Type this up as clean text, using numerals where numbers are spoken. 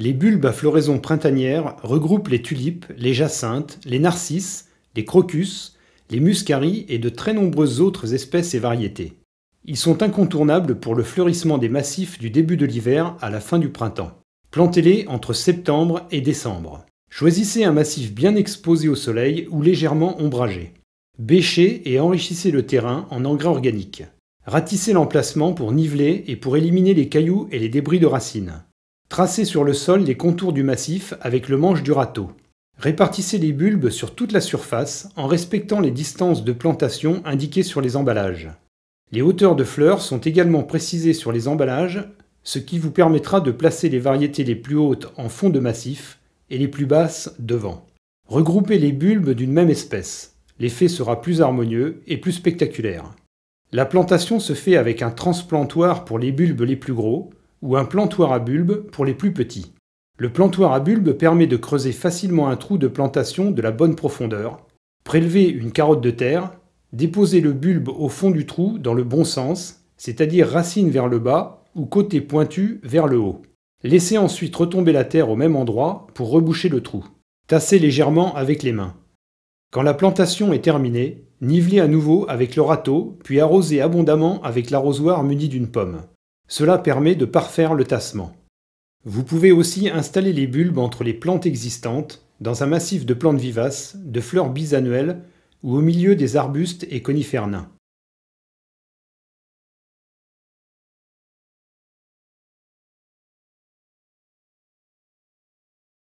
Les bulbes à floraison printanière regroupent les tulipes, les jacinthes, les narcisses, les crocus, les muscaries et de très nombreuses autres espèces et variétés. Ils sont incontournables pour le fleurissement des massifs du début de l'hiver à la fin du printemps. Plantez-les entre septembre et décembre. Choisissez un massif bien exposé au soleil ou légèrement ombragé. Bêchez et enrichissez le terrain en engrais organiques. Ratissez l'emplacement pour niveler et pour éliminer les cailloux et les débris de racines. Tracez sur le sol les contours du massif avec le manche du râteau. Répartissez les bulbes sur toute la surface en respectant les distances de plantation indiquées sur les emballages. Les hauteurs de fleurs sont également précisées sur les emballages, ce qui vous permettra de placer les variétés les plus hautes en fond de massif et les plus basses devant. Regroupez les bulbes d'une même espèce. L'effet sera plus harmonieux et plus spectaculaire. La plantation se fait avec un transplantoir pour les bulbes les plus gros ou un plantoir à bulbes pour les plus petits. Le plantoir à bulbes permet de creuser facilement un trou de plantation de la bonne profondeur, prélever une carotte de terre, déposer le bulbe au fond du trou dans le bon sens, c'est-à-dire racine vers le bas ou côté pointu vers le haut. Laissez ensuite retomber la terre au même endroit pour reboucher le trou. Tassez légèrement avec les mains. Quand la plantation est terminée, nivelez à nouveau avec le râteau, puis arrosez abondamment avec l'arrosoir muni d'une pomme. Cela permet de parfaire le tassement. Vous pouvez aussi installer les bulbes entre les plantes existantes, dans un massif de plantes vivaces, de fleurs bisannuelles ou au milieu des arbustes et conifères nains.